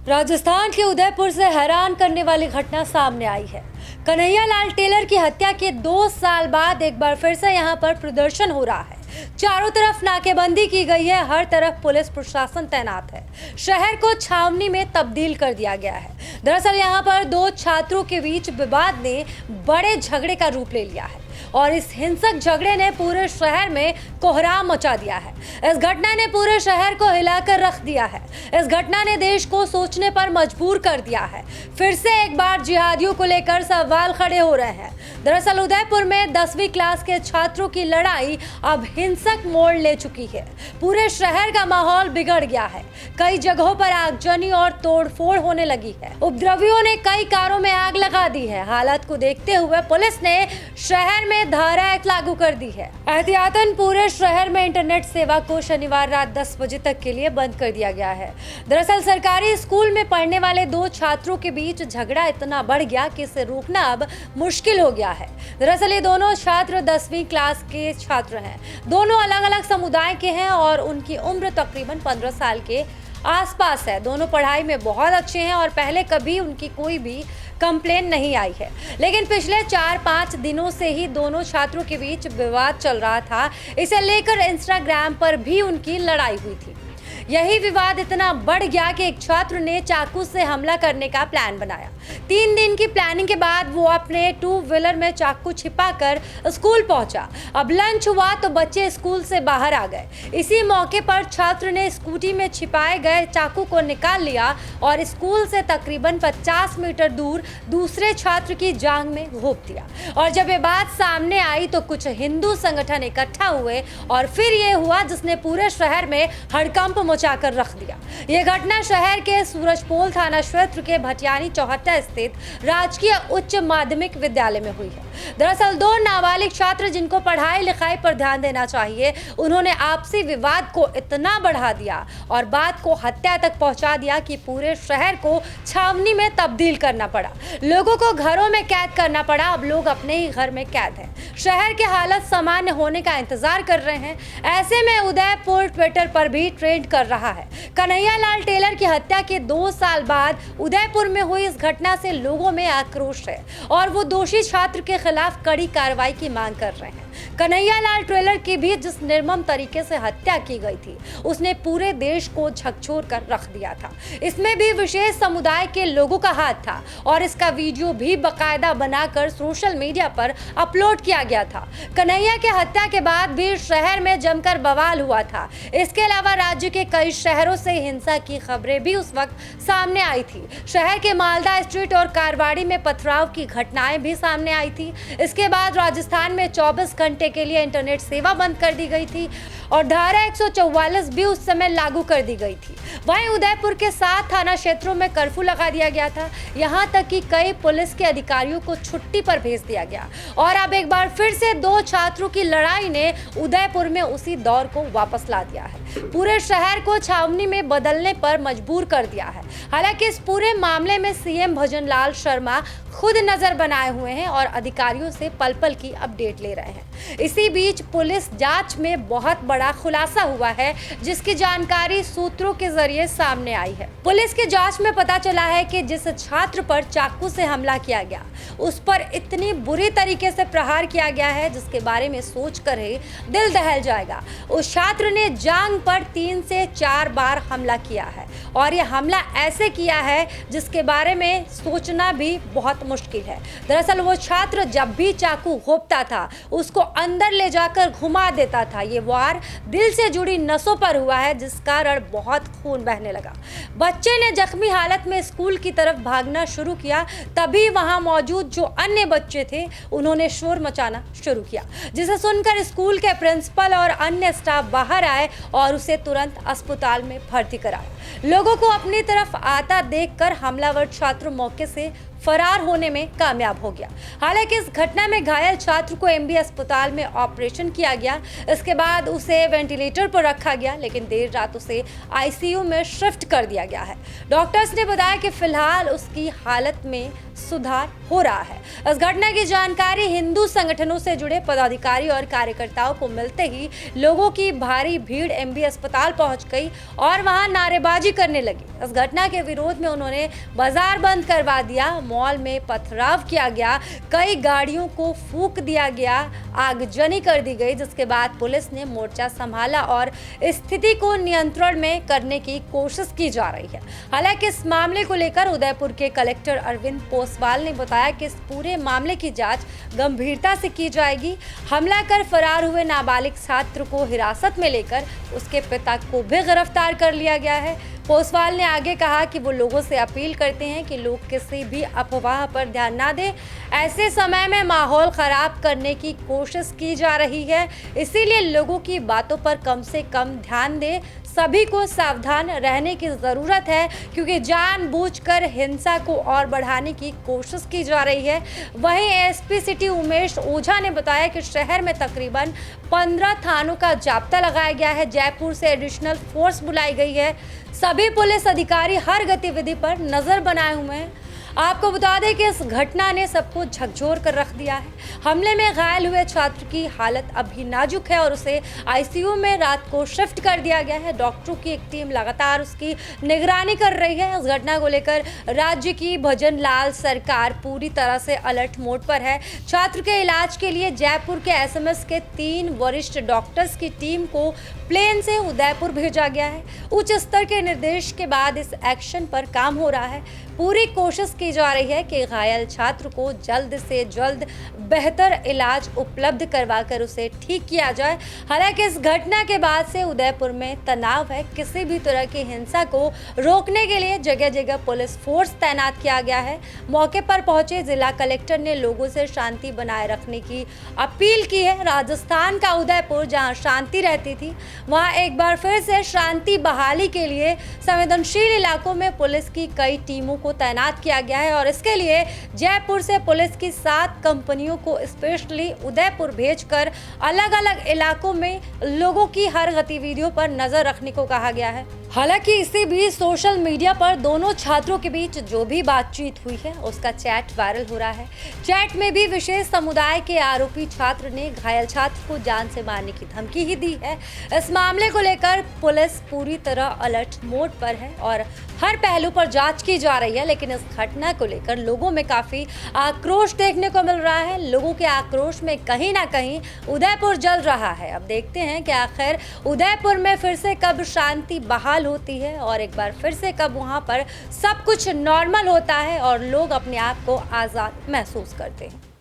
राजस्थान के उदयपुर से हैरान करने वाली घटना सामने आई है। कन्हैया लाल टेलर की हत्या के 2 साल बाद एक बार फिर से यहां पर प्रदर्शन हो रहा है। चारों तरफ नाकेबंदी की गई है, हर तरफ पुलिस प्रशासन तैनात है। शहर को छावनी में तब्दील कर दिया गया है। दरअसल यहां पर 2 छात्रों के बीच विवाद ने बड़े झगड़े का रूप ले लिया है और इस हिंसक झगड़े ने पूरे शहर में कोहराम मचा दिया है। इस घटना ने पूरे शहर को हिलाकर रख दिया है। इस घटना ने देश को सोचने पर मजबूर कर दिया है। फिर से एक बार जिहादियों को लेकर सवाल खड़े हो रहे हैं। दरअसल उदयपुर में 10वीं क्लास के छात्रों की लड़ाई अब हिंसक मोड़ ले चुकी है। पूरे शहर का माहौल बिगड़ गया है। कई जगहों पर आगजनी और तोड़फोड़ होने लगी है। उपद्रवियों ने कई कारों में आग लगा दी है। हालात को देखते हुए पुलिस ने शहर में धारा 1 लागू कर दी है। एहतियातन पूरे शहर में इंटरनेट सेवा को शनिवार रात 10 बजे तक के लिए बंद कर दिया गया है। दरअसल सरकारी स्कूल में पढ़ने वाले 2 छात्रों के बीच झगड़ा इतना बढ़ गया कि इसे रोकना अब मुश्किल हो गया है। दरअसल ये दोनों छात्र 10वीं क्लास के छात्र हैं। दोनों अलग अलग समुदाय के हैं और उनकी उम्र तकरीबन 15 साल के आसपास है। दोनों पढ़ाई में बहुत अच्छे हैं और पहले कभी उनकी कोई भी कंप्लेन नहीं आई है। लेकिन पिछले 4-5 दिनों से ही दोनों छात्रों के बीच विवाद चल रहा था। इसे लेकर इंस्टाग्राम पर भी उनकी लड़ाई हुई थी। यही विवाद इतना बढ़ गया कि एक छात्र ने चाकू से हमला करने का प्लान बनाया। 3 दिन की प्लानिंग के बाद वो अपने 2 व्हीलर में चाकू छिपाकर स्कूल पहुंचा। अब लंच हुआ तो बच्चे स्कूल से बाहर आ गए। इसी मौके पर छात्र ने स्कूटी में छिपाए गए चाकू को निकाल लिया और स्कूल से तकरीबन 50 मीटर दूर दूसरे छात्र की जांघ में घोंप दिया। और जब ये बात सामने आई तो कुछ हिंदू संगठन इकट्ठा हुए और फिर ये हुआ जिसने पूरे शहर में हड़कंप मचाकर रख दिया। ये घटना शहर के सूरजपोल थाना क्षेत्र के भटियानी चौहट्टा स्थित राजकीय उच्च माध्यमिक विद्यालय में हुई है। दरअसल 2 नाबालिग छात्र जिनको पढ़ाई लिखाई पर ध्यान देना चाहिए, उन्होंने आपसी विवाद को इतना बढ़ा दिया और बात को हत्या तक पहुंचा दिया कि पूरे शहर को छावनी में तब्दील करना पड़ा। लोगों को घरों में कैद करना पड़ा। अब लोग अपने ही घर में कैद हैं। शहर की हालत सामान्य होने का इंतजार कर रहे हैं। ऐसे में उदयपुर ट्विटर पर भी ट्रेंड कर रहा है। कन्हैया लाल टेलर की हत्या के 2 साल बाद उदयपुर में हुई इस घटना से लोगों में आक्रोश है और वो दोषी छात्र के खिलाफ कड़ी कार्रवाई की मांग कर रहे हैं। कन्हैया लाल टेलर की भी जिस निर्मम तरीके से हत्या की गई थी, उसने पूरे देश को झकझोर कर रख दिया था। इसमें भी विशेष समुदाय के लोगों का हाथ था और इसका वीडियो भी बाकायदा बनाकर सोशल मीडिया पर अपलोड किया गया था। कन्हैया के हत्या के बाद भी शहर में जमकर बवाल हुआ था। इसके अलावा राज्य के कई शहरों से हिंसा की खबरें भी उस वक्त सामने आई थी। शहर के मालदा स्ट्रीट और कारवाड़ी में पथराव की घटनाएं भी सामने आई थी। इसके बाद राजस्थान में 24 घंटे के लिए इंटरनेट सेवा बंद कर दी गई थी और धारा 144 भी उस समय लागू कर दी गई थी। वहीं उदयपुर के 7 थाना क्षेत्रों में कर्फ्यू लगा दिया गया था। यहां तक कि कई पुलिस के अधिकारियों को छुट्टी पर भेज दिया गया और अब एक बार फिर से 2 छात्रों की लड़ाई ने उदयपुर में उसी दौर को वापस ला दिया है। पूरे शहर को छावनी में बदलने पर मजबूर कर दिया है। हालांकि इस पूरे मामले में सीएम भजनलाल शर्मा खुद नजर बनाए हुए हैं और अधिकारियों से पल-पल की अपडेट ले रहे हैं। इसी बीच पुलिस जांच में बहुत बड़ा खुलासा हुआ है, जिसकी जानकारी सूत्रों के जरिए सामने आई है। पुलिस की जांच में पता चला है कि जिस छात्र पर चाकू से हमला किया गया, उस पर इतनी बुरी तरीके से प्रहार किया गया है जिसके बारे में सोचकर ही दिल दहल जाएगा। उस छात्र ने जांघ पर 3 से 4 बार हमला किया है और यह हमला ऐसे किया है जिसके बारे में सोचना भी बहुत मुश्किल है। दरअसल वो छात्र जब भी चाकू घोंपता था, उसको अंदर ले जाकर घुमा देता था। ये वार दिल से जुड़ी नसों पर हुआ है, जिस कारण बहुत खून बहने लगा। बच्चे ने जख्मी हालत में स्कूल की तरफ भागना शुरू किया। तभी वहां मौजूद जो अन्य बच्चे थे, उन्होंने शोर मचाना शुरू किया, जिसे सुनकर स्कूल के प्रिंसिपल और अन्य स्टाफ बाहर आए और उसे तुरंत अस्पताल में भर्ती कराया। लोगों को अपनी तरफ आता देखकर हमलावर छात्र मौके से फरार होने में कामयाब हो गया। हालांकि इस घटना में घायल छात्र को एमबी अस्पताल में ऑपरेशन किया गया। इसके बाद उसे वेंटिलेटर पर रखा गया, लेकिन देर रात उसे आईसीयू में शिफ्ट कर दिया गया है। डॉक्टर्स ने बताया कि फिलहाल उसकी हालत में सुधार हो रहा है। इस घटना की जानकारी हिंदू संगठनों से जुड़े पदाधिकारी और कार्यकर्ताओं को मिलते ही लोगों की भारी भीड़ एमबी अस्पताल पहुंच गई और वहां नारेबाजी करने लगी। इस घटना के विरोध में उन्होंने बाजार बंद करवा दिया, मॉल में पथराव किया गया, कई गाड़ियों को फूंक दिया गया, आगजनी कर दी गई, जिसके बाद पुलिस ने मोर्चा संभाला और स्थिति को नियंत्रण में करने की कोशिश की जा रही है। हालांकि इस मामले को लेकर उदयपुर के कलेक्टर अरविंद पोसवाल ने बताया कि इस पूरे मामले की जांच गंभीरता से की जाएगी। हमला कर फरार हुए नाबालिग छात्र को हिरासत में लेकर उसके पिता को भी गिरफ्तार कर लिया गया है। पोसवाल ने आगे कहा कि वो लोगों से अपील करते हैं कि लोग किसी भी अफवाह पर ध्यान ना दें। ऐसे समय में माहौल खराब करने की कोशिश की जा रही है, इसीलिए लोगों की बातों पर कम से कम ध्यान दें। सभी को सावधान रहने की ज़रूरत है, क्योंकि जानबूझकर हिंसा को और बढ़ाने की कोशिश की जा रही है। वहीं एसपी सिटी उमेश ओझा ने बताया कि शहर में तकरीबन 15 थानों का जाब्ता लगाया गया है। जयपुर से एडिशनल फोर्स बुलाई गई है। सभी पुलिस अधिकारी हर गतिविधि पर नजर बनाए हुए हैं। आपको बता दें कि इस घटना ने सबको झकझोर कर रख दिया है। हमले में घायल हुए छात्र की हालत अभी नाजुक है और उसे आईसीयू में रात को शिफ्ट कर दिया गया है। डॉक्टरों की एक टीम लगातार उसकी निगरानी कर रही है। इस घटना को लेकर राज्य की भजन लाल सरकार पूरी तरह से अलर्ट मोड पर है। छात्र के इलाज के लिए जयपुर के एसएमएस के 3 वरिष्ठ डॉक्टर्स की टीम को प्लेन से उदयपुर भेजा गया है। उच्च स्तर के निर्देश के बाद इस एक्शन पर काम हो रहा है। पूरी कोशिश की जा रही है कि घायल छात्र को जल्द से जल्द बेहतर इलाज उपलब्ध करवाकर उसे ठीक किया जाए। हालांकि इस घटना के बाद से उदयपुर में तनाव है। किसी भी तरह की हिंसा को रोकने के लिए जगह जगह पुलिस फोर्स तैनात किया गया है। मौके पर पहुंचे जिला कलेक्टर ने लोगों से शांति बनाए रखने की अपील की है। राजस्थान का उदयपुर, जहां शांति रहती थी, वहां एक बार फिर से शांति बहाली के लिए संवेदनशील इलाकों में पुलिस की कई टीमों को तैनात किया गया है और इसके लिए जयपुर से पुलिस की 7 कंपनियों को स्पेशली उदयपुर भेजकर अलग अलग इलाकों में लोगों की हर गतिविधियों पर नजर रखने को कहा गया है। हालांकि इसी बीच सोशल मीडिया पर दोनों छात्रों के बीच जो भी बातचीत हुई है उसका चैट वायरल हो रहा है। चैट में भी विशेष समुदाय के आरोपी छात्र ने घायल छात्र को जान से मारने की धमकी ही दी है। इस मामले को लेकर पुलिस पूरी तरह अलर्ट मोड पर है और हर पहलू पर जांच की जा रही है। लेकिन इस घटना को लेकर लोगों में काफी आक्रोश देखने को मिल रहा है। लोगों के आक्रोश में कहीं ना कहीं उदयपुर जल रहा है। अब देखते हैं कि आखिर उदयपुर में फिर से कब शांति बहाल होती है और एक बार फिर से कब वहां पर सब कुछ नॉर्मल होता है और लोग अपने आप को आजाद महसूस करते हैं।